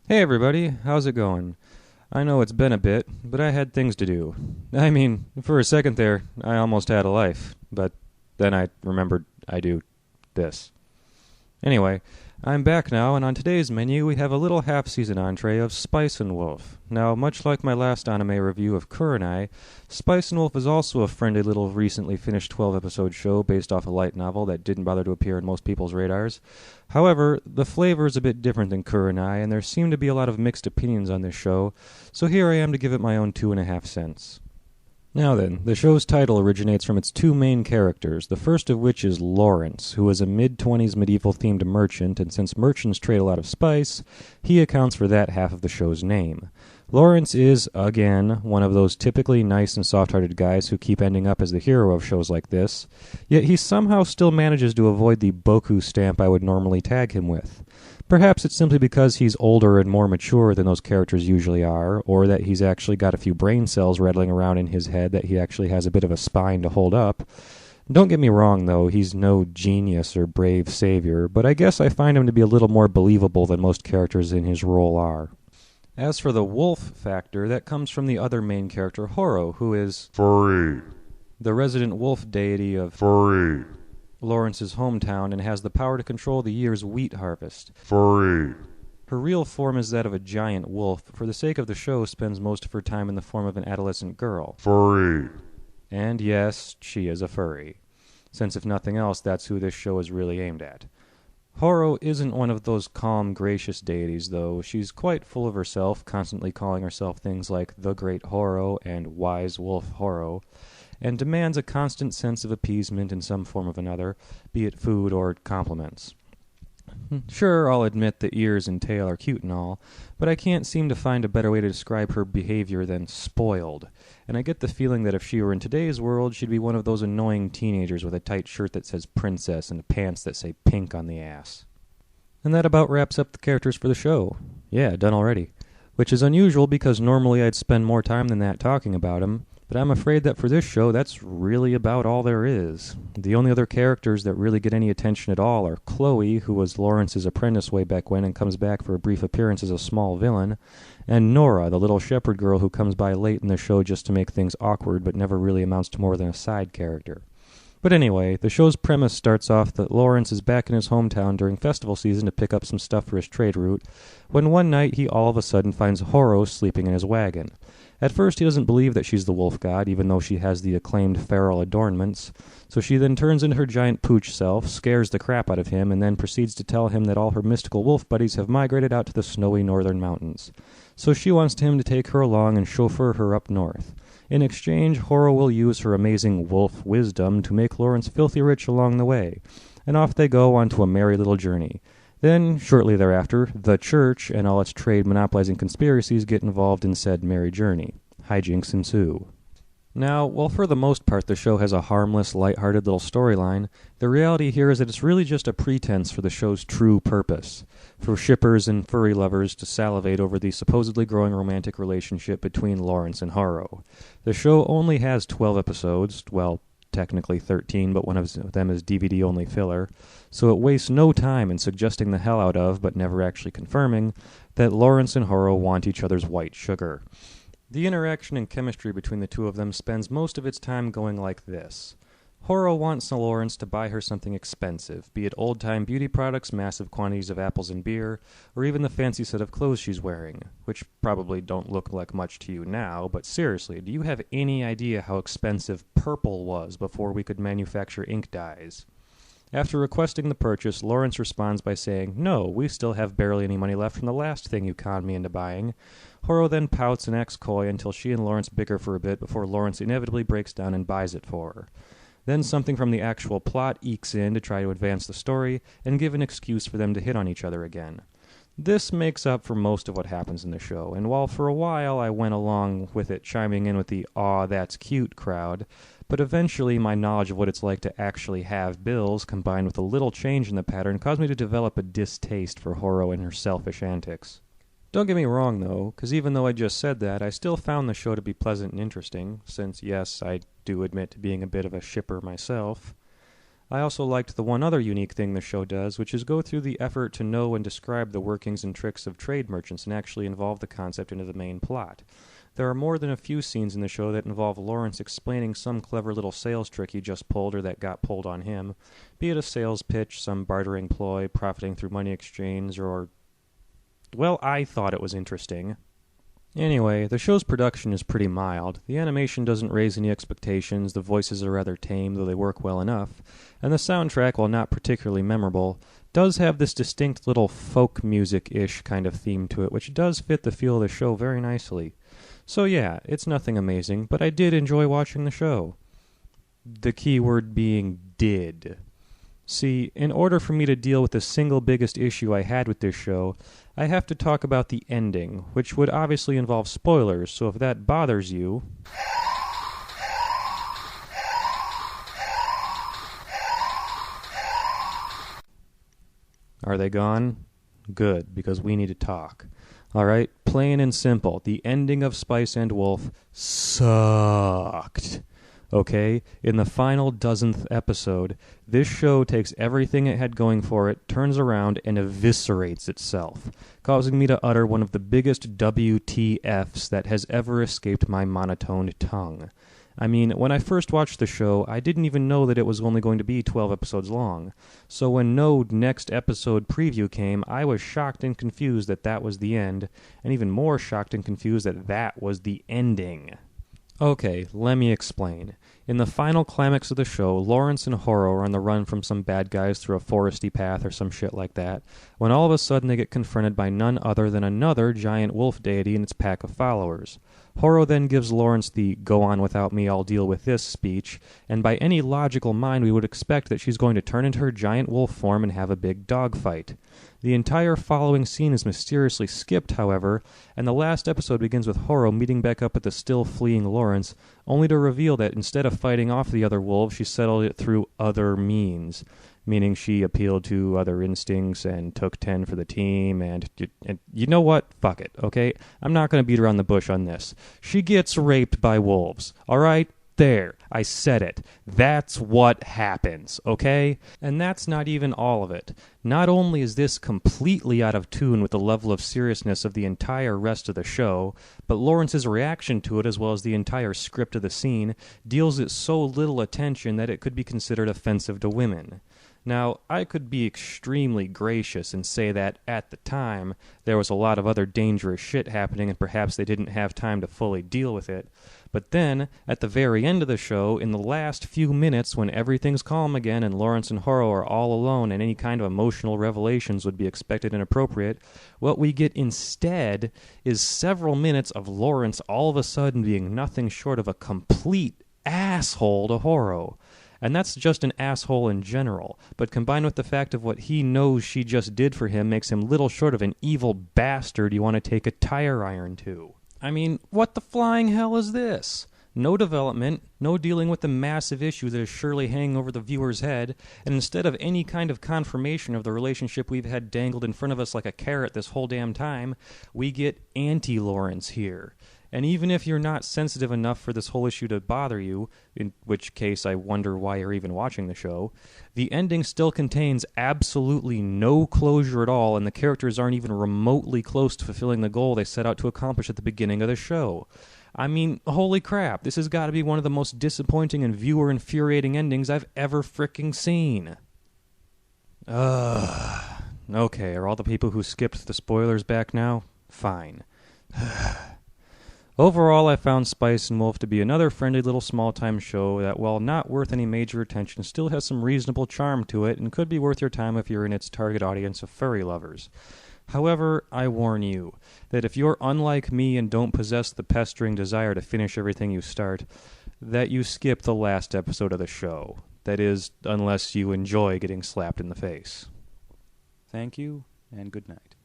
Hey everybody, how's it going? I know it's been a bit, but I had things to do. I mean, for a second there, I almost had a life, but then I remembered I do this. Anyway, I'm back now, and on today's menu we have a little half-season entree of Spice and Wolf. Now, much like my last anime review of Kurenai, Spice and Wolf is also a friendly little recently finished 12-episode show based off a light novel that didn't bother to appear in most people's radars. However, the flavor is a bit different than Kurenai, and there seem to be a lot of mixed opinions on this show, so here I am to give it my own 2.5 cents. Now then, the show's title originates from its two main characters, the first of which is Lawrence, who is a mid-20s medieval-themed merchant, and since merchants trade a lot of spice, he accounts for that half of the show's name. Lawrence is, again, one of those typically nice and soft-hearted guys who keep ending up as the hero of shows like this, yet he somehow still manages to avoid the Boku stamp I would normally tag him with. Perhaps it's simply because he's older and more mature than those characters usually are, or that he's actually got a few brain cells rattling around in his head that he actually has a bit of a spine to hold up. Don't get me wrong, though, he's no genius or brave savior, but I guess I find him to be a little more believable than most characters in his role are. As for the wolf factor, that comes from the other main character, Horo, who is Furry. the resident wolf deity of Furry. Lawrence's hometown and has the power to control the year's wheat harvest. Furry. Her real form is that of a giant wolf, but for the sake of the show spends most of her time in the form of an adolescent girl. Furry. And yes, she is a furry. Since if nothing else, that's who this show is really aimed at. Horo isn't one of those calm, gracious deities, though. She's quite full of herself, constantly calling herself things like the Great Horo and Wise Wolf Horo, and demands a constant sense of appeasement in some form or another, be it food or compliments. Sure, I'll admit the ears and tail are cute and all, but I can't seem to find a better way to describe her behavior than spoiled, and I get the feeling that if she were in today's world, she'd be one of those annoying teenagers with a tight shirt that says princess and pants that say pink on the ass. And that about wraps up the characters for the show. Yeah, done already. Which is unusual because normally I'd spend more time than that talking about him, but I'm afraid that for this show, that's really about all there is. The only other characters that really get any attention at all are Chloe, who was Lawrence's apprentice way back when and comes back for a brief appearance as a small villain, and Nora, the little shepherd girl who comes by late in the show just to make things awkward but never really amounts to more than a side character. But anyway, the show's premise starts off that Lawrence is back in his hometown during festival season to pick up some stuff for his trade route, when one night he all of a sudden finds Horo sleeping in his wagon. At first he doesn't believe that she's the wolf god, even though she has the acclaimed feral adornments, so she then turns into her giant pooch self, scares the crap out of him, and then proceeds to tell him that all her mystical wolf buddies have migrated out to the snowy northern mountains. So she wants him to take her along and chauffeur her up north. In exchange, Horo will use her amazing wolf wisdom to make Lawrence filthy rich along the way, and off they go on to a merry little journey. Then, shortly thereafter, the church and all its trade monopolizing conspiracies get involved in said merry journey. Hijinks ensue. Now, while for the most part the show has a harmless, light-hearted little storyline, the reality here is that it's really just a pretense for the show's true purpose, for shippers and furry lovers to salivate over the supposedly growing romantic relationship between Lawrence and Haro. The show only has 12 episodes, well, technically 13, but one of them is DVD-only filler, so it wastes no time in suggesting the hell out of, but never actually confirming, that Lawrence and Horo want each other's white sugar. The interaction and chemistry between the two of them spends most of its time going like this. Horo wants Lawrence to buy her something expensive, be it old-time beauty products, massive quantities of apples and beer, or even the fancy set of clothes she's wearing, which probably don't look like much to you now, but seriously, do you have any idea how expensive purple was before we could manufacture ink dyes? After requesting the purchase, Lawrence responds by saying, "No, we still have barely any money left from the last thing you conned me into buying." Horo then pouts and acts coy until she and Lawrence bicker for a bit before Lawrence inevitably breaks down and buys it for her. Then something from the actual plot ekes in to try to advance the story and give an excuse for them to hit on each other again. This makes up for most of what happens in the show, and while for a while I went along with it chiming in with the "aw, that's cute" crowd, but eventually my knowledge of what it's like to actually have bills combined with a little change in the pattern caused me to develop a distaste for Horo and her selfish antics. Don't get me wrong, though, because even though I just said that, I still found the show to be pleasant and interesting, since, yes, I do admit to being a bit of a shipper myself. I also liked the one other unique thing the show does, which is go through the effort to know and describe the workings and tricks of trade merchants and actually involve the concept into the main plot. There are more than a few scenes in the show that involve Lawrence explaining some clever little sales trick he just pulled or that got pulled on him, be it a sales pitch, some bartering ploy, profiting through money exchange, or... well, I thought it was interesting. Anyway, the show's production is pretty mild. The animation doesn't raise any expectations, the voices are rather tame, though they work well enough, and the soundtrack, while not particularly memorable, does have this distinct little folk music-ish kind of theme to it, which does fit the feel of the show very nicely. So yeah, it's nothing amazing, but I did enjoy watching the show. The key word being did. See, in order for me to deal with the single biggest issue I had with this show, I have to talk about the ending, which would obviously involve spoilers, so if that bothers you... Are they gone? Good, because we need to talk. Alright, plain and simple, the ending of Spice and Wolf sucked. Okay, in the final dozenth episode, this show takes everything it had going for it, turns around, and eviscerates itself, causing me to utter one of the biggest WTFs that has ever escaped my monotoned tongue. I mean, when I first watched the show, I didn't even know that it was only going to be 12 episodes long. So when no next episode preview came, I was shocked and confused that that was the end, and even more shocked and confused that that was the ending. Okay, let me explain. In the final climax of the show, Lawrence and Horo are on the run from some bad guys through a foresty path or some shit like that, when all of a sudden they get confronted by none other than another giant wolf deity and its pack of followers. Horo then gives Lawrence the "go on without me, I'll deal with this" speech, and by any logical mind we would expect that she's going to turn into her giant wolf form and have a big dogfight. The entire following scene is mysteriously skipped, however, and the last episode begins with Horo meeting back up with the still fleeing Lawrence, only to reveal that instead of fighting off the other wolves, she settled it through other means, meaning she appealed to other instincts and took 10 for the team, and you know what? Fuck it, okay? I'm not going to beat around the bush on this. She gets raped by wolves, all right? There, I said it. That's what happens, okay? And that's not even all of it. Not only is this completely out of tune with the level of seriousness of the entire rest of the show, but Lawrence's reaction to it, as well as the entire script of the scene, deals it so little attention that it could be considered offensive to women. Now, I could be extremely gracious and say that, at the time, there was a lot of other dangerous shit happening and perhaps they didn't have time to fully deal with it. But then, at the very end of the show, in the last few minutes when everything's calm again and Lawrence and Horo are all alone and any kind of emotional revelations would be expected and appropriate, what we get instead is several minutes of Lawrence all of a sudden being nothing short of a complete asshole to Horo. And that's just an asshole in general, but combined with the fact of what he knows she just did for him makes him little short of an evil bastard you want to take a tire iron to. I mean, what the flying hell is this? No development, no dealing with the massive issue that is surely hanging over the viewer's head, and instead of any kind of confirmation of the relationship we've had dangled in front of us like a carrot this whole damn time, we get anti-Lawrence here. And even if you're not sensitive enough for this whole issue to bother you, in which case I wonder why you're even watching the show, the ending still contains absolutely no closure at all, and the characters aren't even remotely close to fulfilling the goal they set out to accomplish at the beginning of the show. I mean, holy crap, this has got to be one of the most disappointing and viewer-infuriating endings I've ever fricking seen. Okay, are all the people who skipped the spoilers back now? Fine. Overall, I found Spice and Wolf to be another friendly little small-time show that, while not worth any major attention, still has some reasonable charm to it and could be worth your time if you're in its target audience of furry lovers. However, I warn you that if you're unlike me and don't possess the pestering desire to finish everything you start, that you skip the last episode of the show. That is, unless you enjoy getting slapped in the face. Thank you, and good night.